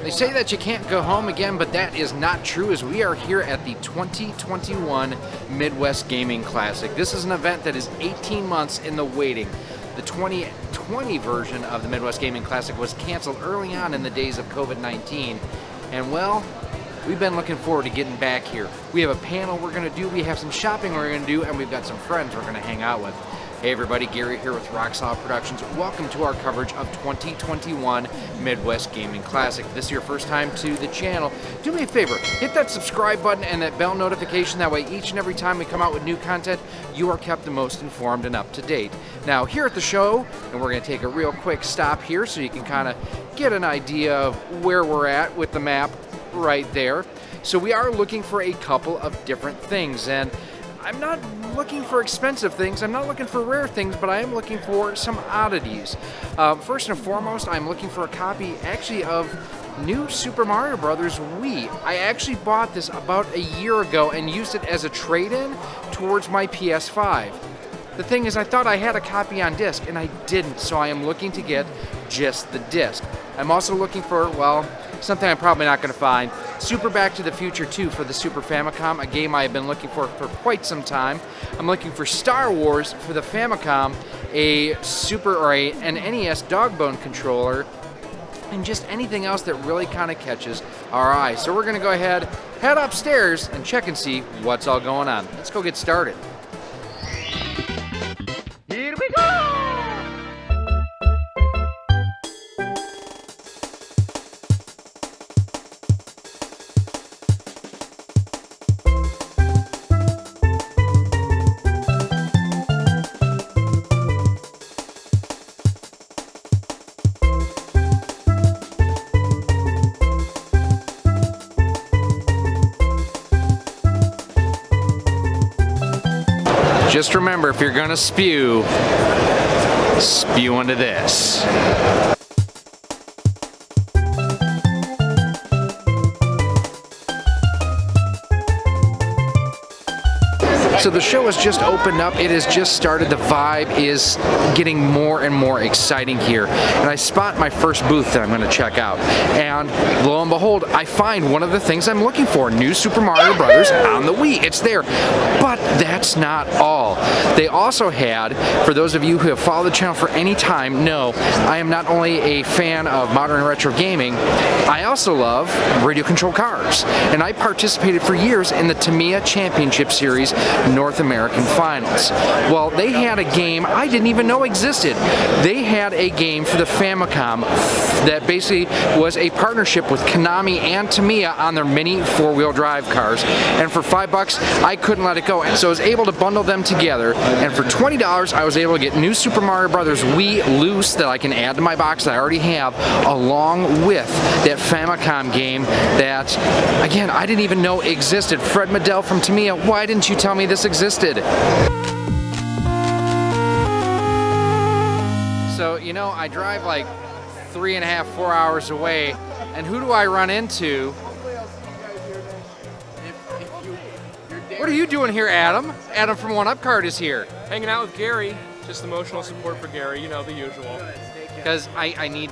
They say that you can't go home again, but that is not true, as we are here at the 2021 Midwest Gaming Classic. This is an event that is 18 months in the waiting. The 2020 version of the Midwest Gaming Classic was canceled early on in the days of COVID-19, and well, we've been looking forward to getting back here. We have a panel we're going to do, we have some shopping we're going to do, and we've got some friends we're going to hang out with. Hey everybody, Gary here with Rock Solid Productions. Welcome to our coverage of 2021 Midwest Gaming Classic. If this is your first time to the channel, do me a favor, hit that subscribe button and that bell notification. That way each and every time we come out with new content, you are kept the most informed and up to date. Now here at the show, and we're going to take a real quick stop here so you can kind of get an idea of where we're at with the map right there. So we are looking for a couple of different things, and I'm not looking for expensive things, I'm not looking for rare things, but I am looking for some oddities. First and foremost, I'm looking for a copy actually of new Super Mario Bros. Wii. I actually bought this about a year ago and used it as a trade-in towards my PS5. The thing is, I thought I had a copy on disc, and I didn't, so I am looking to get just the disc. I'm also looking for, well, something I'm probably not going to find, Super Back to the Future 2 for the Super Famicom, a game I have been looking for quite some time. I'm looking for Star Wars for the Famicom, an NES Dogbone controller, and just anything else that really kind of catches our eye. So we're going to go ahead, head upstairs, and check and see what's all going on. Let's go get started. Here we go! Just remember, if you're gonna spew into this. So the show has just opened up, it has just started, the vibe is getting more and more exciting here. And I spot my first booth that I'm going to check out. And lo and behold, I find one of the things I'm looking for, new Super Mario Bros. On the Wii. It's there. But that's not all. They also had, for those of you who have followed the channel for any time, know I am not only a fan of modern retro gaming, I also love radio control cars. And I participated for years in the Tamiya Championship Series North American Finals. Well, they had a game I didn't even know existed. They had a game for the Famicom that basically was a partnership with Konami and Tamiya on their mini four-wheel drive cars. And for $5, I couldn't let it go. And so I was able to bundle them together. And for $20, I was able to get new Super Mario Bros. Wii loose that I can add to my box that I already have, along with that Famicom game that, again, I didn't even know existed. Fred Medell from Tamiya, why didn't you tell me this existed? So, you know, I drive like 3.5, 4 hours away, and who do I run into? What are you doing here, Adam? Adam from One Up Card is here. Hanging out with Gary, just emotional support for Gary, you know, the usual. Because I need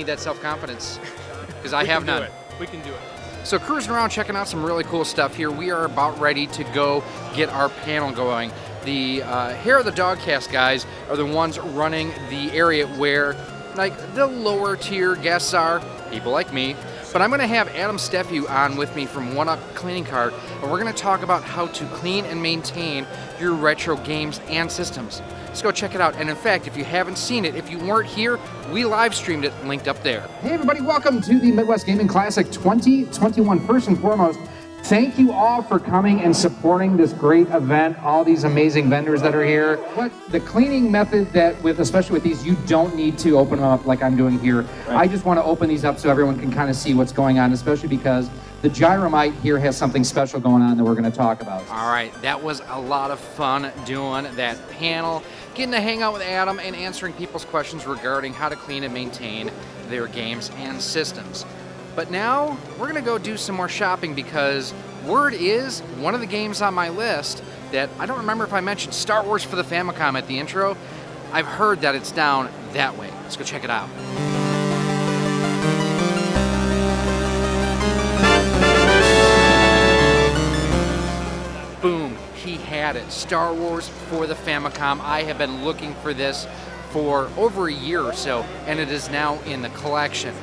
that self-confidence, because I have none. We can do it. So cruising around, checking out some really cool stuff here. We are about ready to go get our panel going. The Hair of the Dogcast guys are the ones running the area where, like, the lower tier guests are, people like me. But I'm going to have Adam Stephy on with me from One Up Cleaning Card, and we're going to talk about how to clean and maintain your retro games and systems. Let's go check it out. And in fact, if you haven't seen it, if you weren't here, we live streamed it, linked up there. Hey everybody, welcome to the Midwest Gaming Classic 2021. First and foremost, thank you all for coming and supporting this great event, all these amazing vendors that are here. But the cleaning method that, especially with these, you don't need to open them up like I'm doing here. Right. I just want to open these up so everyone can kind of see what's going on, especially because the Gyromite here has something special going on that we're going to talk about. All right, that was a lot of fun doing that panel, getting to hang out with Adam and answering people's questions regarding how to clean and maintain their games and systems. But now we're going to go do some more shopping, because word is one of the games on my list that I don't remember if I mentioned Star Wars for the Famicom at the intro. I've heard that it's down that way. Let's go check it out. at it. Star Wars for the Famicom. I have been looking for this for over a year or so, and it is now in the collection.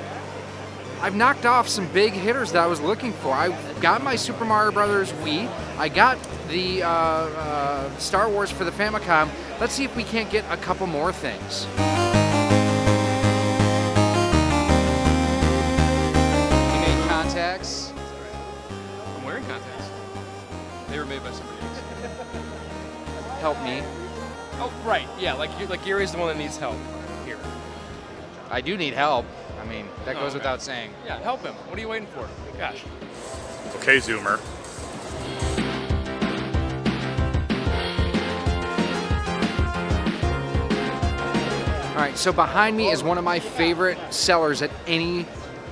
I've knocked off some big hitters that I was looking for. I got my Super Mario Brothers Wii. I got the Star Wars for the Famicom. Let's see if we can't get a couple more things. You made contacts. I'm wearing contacts. They were made by somebody else. Help me. Oh, right. Yeah, like Gary's the one that needs help here. I do need help. I mean, that goes okay. without saying. Yeah, help him. What are you waiting for? Gosh. Okay, Zoomer. All right, so behind me is one of my favorite sellers at any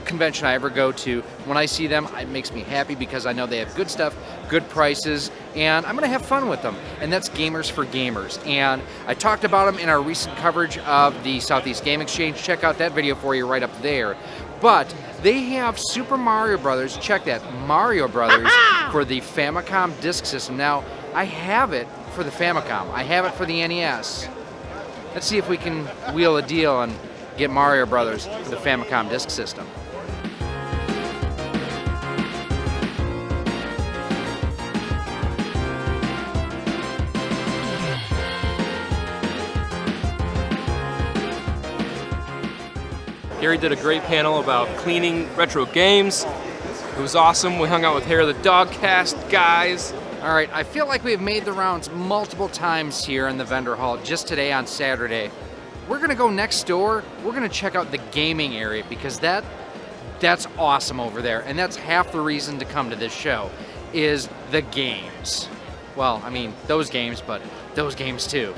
convention I ever go to. When I see them, it makes me happy because I know they have good stuff, good prices, and I'm gonna have fun with them. And that's Gamers for Gamers. And I talked about them in our recent coverage of the Southeast Game Exchange. Check out that video for you right up there. But they have Super Mario Brothers, check that, Mario Brothers for the Famicom disk system. Now, I have it for the Famicom. I have it for the NES. Let's see if we can wheel a deal and get Mario Brothers for the Famicom disk system. Gary did a great panel about cleaning retro games. It was awesome. We hung out with Hair of the Dogcast guys. All right, I feel like we have made the rounds multiple times here in the vendor hall just today on Saturday. We're gonna go next door. We're gonna check out the gaming area because that's awesome over there. And that's half the reason to come to this show is the games. Well, I mean, those games, but those games too.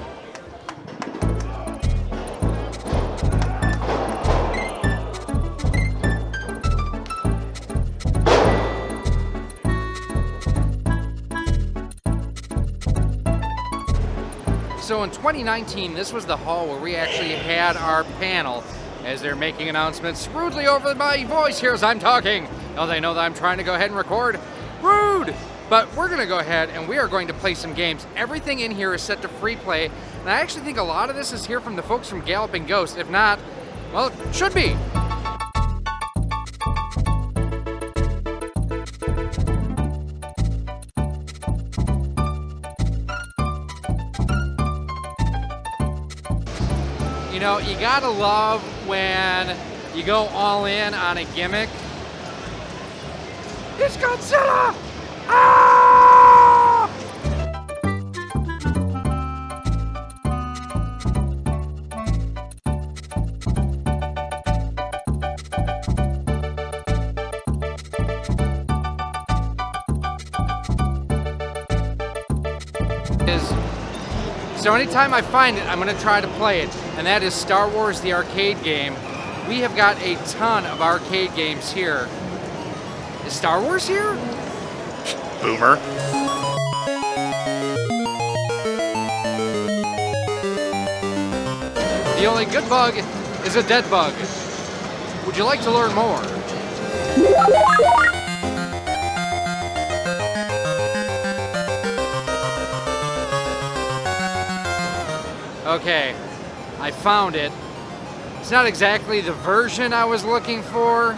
So in 2019, this was the hall where we actually had our panel as they're making announcements rudely over my voice here as I'm talking. Oh, they know that I'm trying to go ahead and record. Rude! But we're gonna go ahead and we are going to play some games. Everything in here is set to free play, and I actually think a lot of this is here from the folks from Galloping Ghost. If not, well, it should be. You know, you gotta love when you go all in on a gimmick. It's Godzilla! Ah! So anytime I find it, I'm gonna try to play it, and that is Star Wars the arcade game. We have got a ton of arcade games here. Is Star Wars here? Boomer. The only good bug is a dead bug. Would you like to learn more? Okay, I found it. It's not exactly the version I was looking for,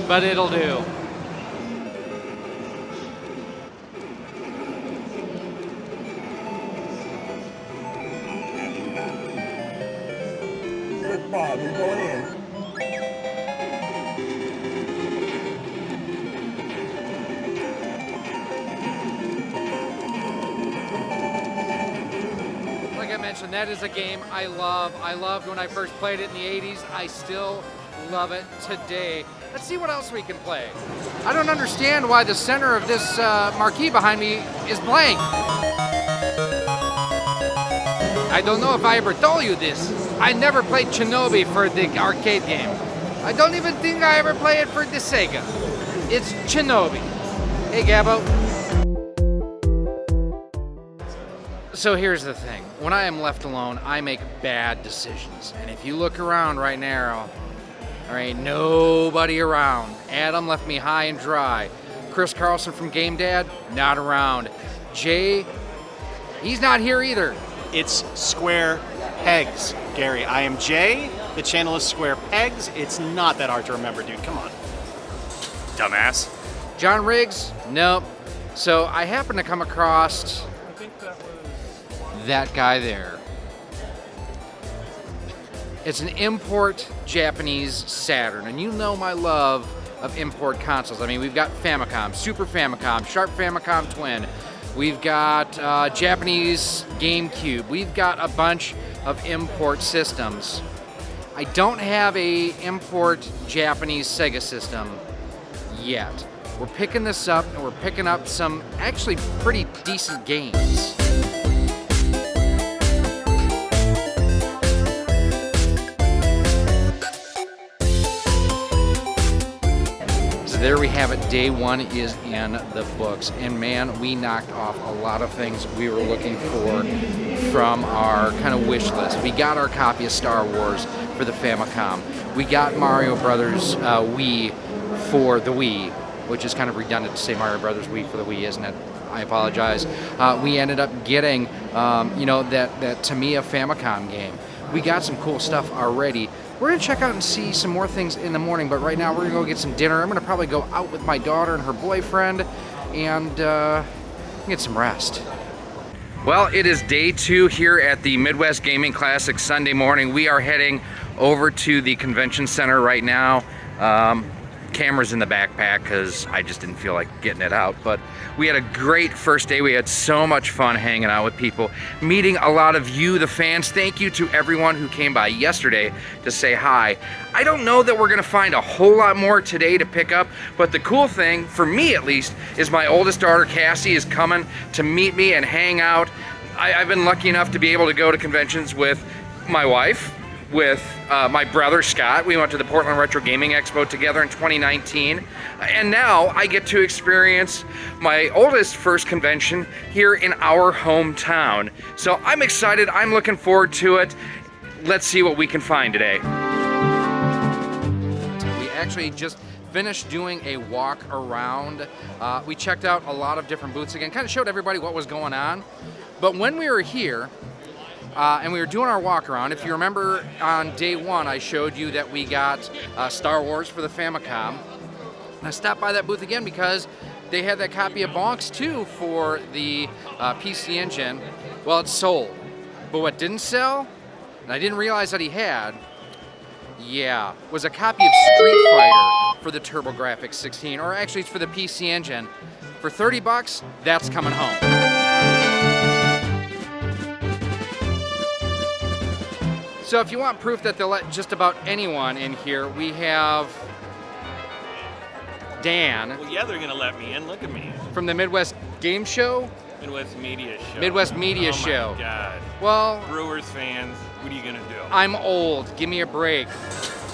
but it'll do. Bob, you're going in. Like I mentioned, that is a game I love. I loved when I first played it in the 80s. I still love it today. Let's see what else we can play. I don't understand why the center of this marquee behind me is blank. I don't know if I ever told you this. I never played Shinobi for the arcade game. I don't even think I ever played it for the Sega. It's Shinobi. Hey, Gabbo. So here's the thing. When I am left alone, I make bad decisions. And if you look around right now, there ain't nobody around. Adam left me high and dry. Chris Carlson from Game Dad, not around. Jay, he's not here either. It's Square Pegs, Gary. I am Jay. The channel is Square Pegs. It's not that hard to remember, dude. Come on. Dumbass. John Riggs, nope. So I happened to come across that guy there. It's an import Japanese Saturn, and you know my love of import consoles. I mean, we've got Famicom, Super Famicom, Sharp Famicom Twin. We've got Japanese GameCube. We've got a bunch of import systems. I don't have a import Japanese Sega system yet. We're picking this up, and we're picking up some actually pretty decent games. There we have it. Day one is in the books, and man, we knocked off a lot of things we were looking for from our kind of wish list. We got our copy of Star Wars for the Famicom. We got Mario Brothers Wii for the Wii, which is kind of redundant to say Mario Brothers Wii for the Wii, isn't it? I apologize. We ended up getting, that Tamiya Famicom game. We got some cool stuff already. We're gonna check out and see some more things in the morning, but right now we're gonna go get some dinner. I'm gonna probably go out with my daughter and her boyfriend and get some rest. Well, it is day two here at the Midwest Gaming Classic Sunday morning. We are heading over to the convention center right now. Camera's in the backpack because I just didn't feel like getting it out, but we had a great first day. We had so much fun hanging out with people, meeting a lot of you, the fans. Thank you to everyone who came by yesterday to say hi. I don't know that we're gonna find a whole lot more today to pick up, but the cool thing, for me at least, is my oldest daughter, Cassie, is coming to meet me and hang out. I've been lucky enough to be able to go to conventions with my wife, with my brother Scott. We went to the Portland Retro Gaming Expo together in 2019, and now I get to experience my oldest first convention here in our hometown. So I'm excited, I'm looking forward to it. Let's see what we can find today. We actually just finished doing a walk around. We checked out a lot of different booths again, kind of showed everybody what was going on. But when we were here, and we were doing our walk around, if you remember on day one, I showed you that we got Star Wars for the Famicom. And I stopped by that booth again because they had that copy of Bonks 2 for the PC Engine. Well, it's sold. But what didn't sell, and I didn't realize that he had, was a copy of Street Fighter for the TurboGrafx 16, or actually it's for the PC Engine. For 30 bucks, that's coming home. So if you want proof that they'll let just about anyone in here, we have Dan. Well, yeah, they're gonna let me in. Look at me. From the Midwest Game Show? Midwest Media Show. Midwest Media Show. Oh my God. Well, Brewers fans, what are you gonna do? I'm old. Give me a break.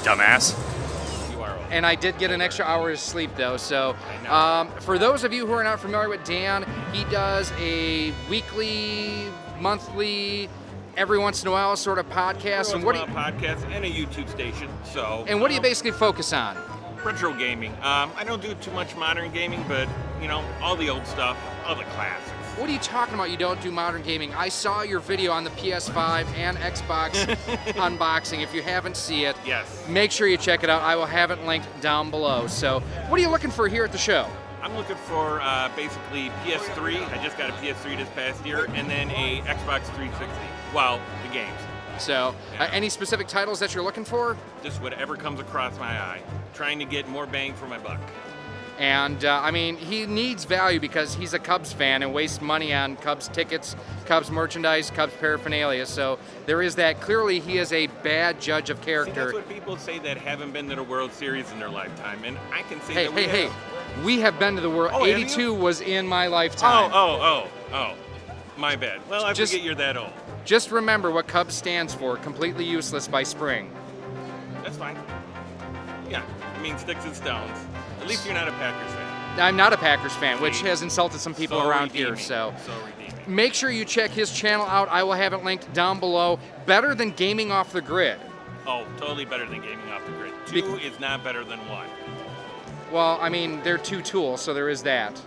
Dumbass. You are old. And I did get an extra hour of sleep though. So I know. for those of you who are not familiar with Dan, he does a weekly, monthly, every once in a while sort of podcast. And what podcast and a YouTube station. So. And what do you basically focus on? Retro gaming. I don't do too much modern gaming, but all the old stuff, all the classics. What are you talking about? You don't do modern gaming? I saw your video on the PS5 and Xbox unboxing. If you haven't seen it, yes, make sure you check it out. I will have it linked down below. So, what are you looking for here at the show? I'm looking for basically PS3. I just got a PS3 this past year, and then a Xbox 360. Well, the games. So, any specific titles that you're looking for? Just whatever comes across my eye. Trying to get more bang for my buck. And, I mean, he needs value because he's a Cubs fan and wastes money on Cubs tickets, Cubs merchandise, Cubs paraphernalia. So there is that. Clearly, he is a bad judge of character. See, that's what people say that haven't been to the World Series in their lifetime. And I can say hey, that we have. We have been to the World. Oh, 82 was in my lifetime. Oh. My bad. Well, I forget you're that old. Just remember what Cubs stands for. Completely useless by spring. That's fine. Yeah, I mean sticks and stones. At least you're not a Packers fan. I'm not a Packers fan, which has insulted some people around here. So redeeming. Make sure you check his channel out. I will have it linked down below. Better than Gaming Off the Grid. Oh, totally better than Gaming Off the Grid. 2 is not better than 1. Well, I mean, they're 2 tools, so there is that.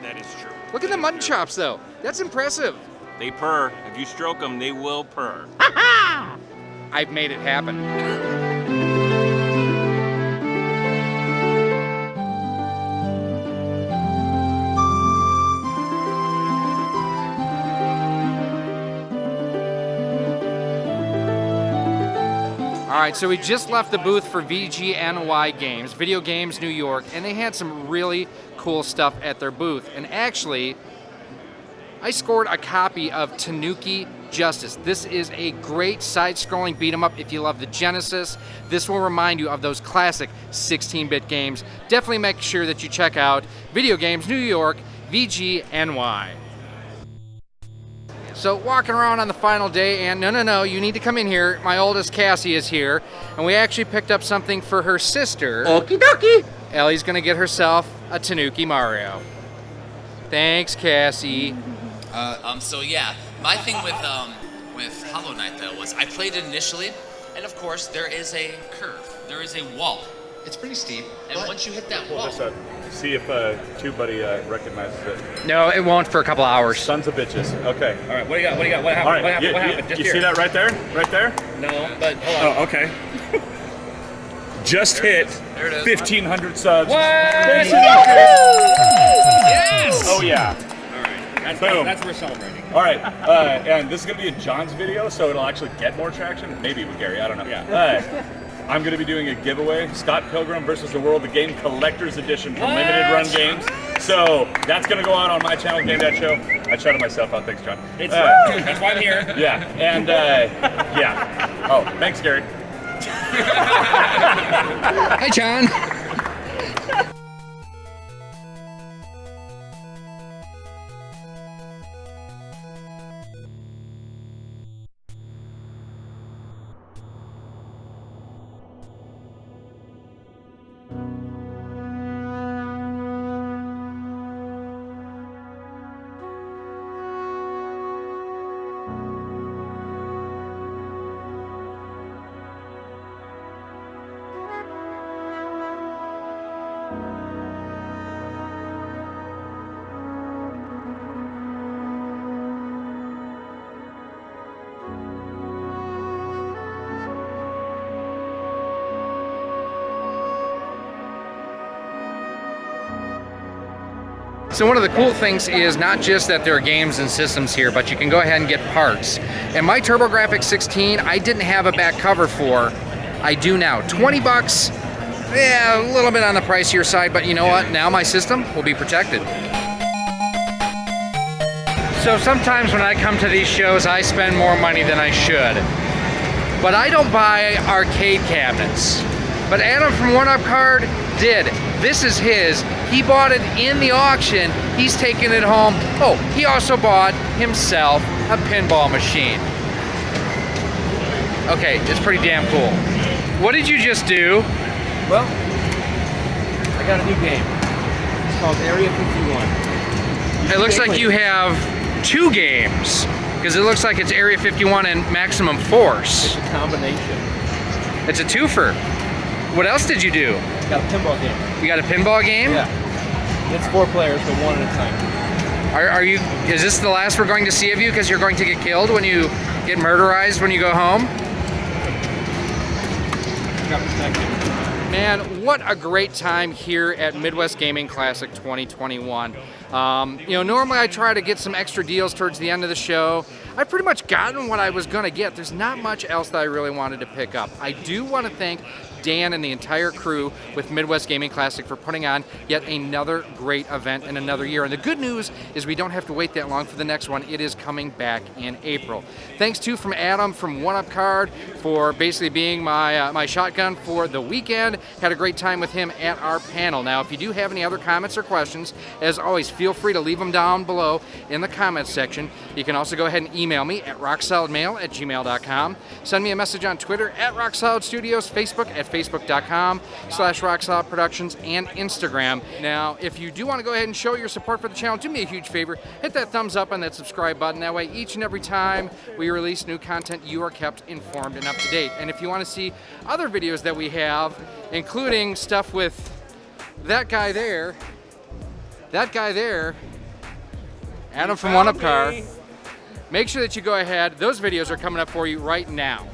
That is true. Look at the mutton chops, though. That's impressive. They purr. If you stroke them, they will purr. I've made it happen. All right, so we just left the booth for VGNY Games, Video Games New York, and they had some really cool stuff at their booth. And actually, I scored a copy of Tanooki Justice. This is a great side-scrolling beat-em-up if you love the Genesis. This will remind you of those classic 16-bit games. Definitely make sure that you check out Video Games New York, VGNY. So walking around on the final day, and no, you need to come in here. My oldest Cassie is here, and we actually picked up something for her sister. Okie dokie. Ellie's gonna get herself a Tanooki Mario. Thanks, Cassie. So yeah, my thing with Hollow Knight though was I played it initially, and of course there is a curve, there is a wall. It's pretty steep, and once you hit that wall, This up. See if TubeBuddy recognizes it. No, it won't for a couple hours. Sons of bitches. Okay. All right, what do you got? What do you got? What happened? All right. What happened? What happened? Just you here. see that right there? Right there? No, but hold on. Oh, okay. Just hit There it is. 1,500 subs. What? Thank you. Yes! Oh yeah. All right. Boom. That's we're celebrating. All right, and this is gonna be a John's video, so it'll actually get more traction. Maybe with Gary, I don't know. Yeah. I'm gonna be doing a giveaway: Scott Pilgrim versus the World, the game collector's edition from Limited Run Games. So that's gonna go out on my channel, Game That Show. I shouted myself out. Thanks, John. That's why I'm here. Yeah, and yeah. Oh, thanks, Gary. Hi, John. So one of the cool things is not just that there are games and systems here, but you can go ahead and get parts. And my TurboGrafx 16, I didn't have a back cover for. I do now. 20 bucks. Yeah, a little bit on the pricier side, but you know what? Now my system will be protected. So sometimes when I come to these shows, I spend more money than I should. But I don't buy arcade cabinets. But Adam from One Up Card did. This is his. He bought it in the auction. He's taking it home. Oh, he also bought himself a pinball machine. Okay, it's pretty damn cool. What did you just do? Well, I got a new game. It's called Area 51. It looks like you have 2 games, because it looks like it's Area 51 and Maximum Force. It's a combination. It's a twofer. What else did you do? Got a pinball game. You got a pinball game? Yeah. It's 4 players, but 1 at a time. Are you? Is this the last we're going to see of you? Because you're going to get killed when you get murderized when you go home? Got protected. Man, what a great time here at Midwest Gaming Classic 2021. Normally I try to get some extra deals towards the end of the show. I've pretty much gotten what I was going to get. There's not much else that I really wanted to pick up. I do want to thank Dan and the entire crew with Midwest Gaming Classic for putting on yet another great event in another year. And the good news is we don't have to wait that long for the next one. It is coming back in April. Thanks too from Adam from One Up Card for basically being my shotgun for the weekend. Had a great time with him at our panel. Now, if you do have any other comments or questions, as always, feel free to leave them down below in the comments section. You can also go ahead and email me at rocksolidmail@gmail.com. Send me a message on Twitter at RockSolidStudios, Facebook at Facebook.com/RockSolidProductions, and Instagram. Now, if you do want to go ahead and show your support for the channel, do me a huge favor. Hit that thumbs up and that subscribe button. That way, each and every time we release new content, you are kept informed and up to date. And if you want to see other videos that we have, including stuff with that guy there, Adam from One Up Car, make sure that you go ahead. Those videos are coming up for you right now.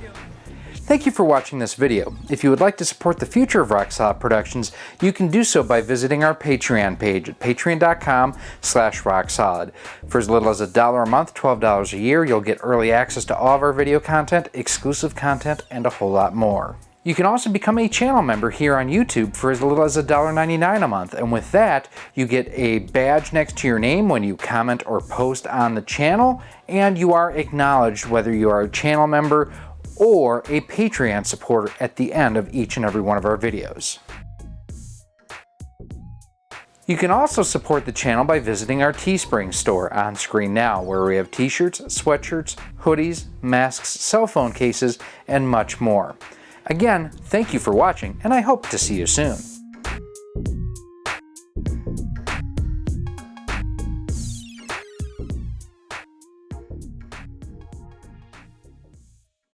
Thank you for watching this video. If you would like to support the future of Rock Solid Productions, you can do so by visiting our Patreon page at patreon.com/rocksolid. For as little as $1 a month, $12 a year, you'll get early access to all of our video content, exclusive content, and a whole lot more. You can also become a channel member here on YouTube for as little as $1.99 a month, and with that, you get a badge next to your name when you comment or post on the channel, and you are acknowledged whether you are a channel member or a Patreon supporter at the end of each and every one of our videos. You can also support the channel by visiting our Teespring store on screen now, where we have t-shirts, sweatshirts, hoodies, masks, cell phone cases, and much more. Again, thank you for watching, and I hope to see you soon.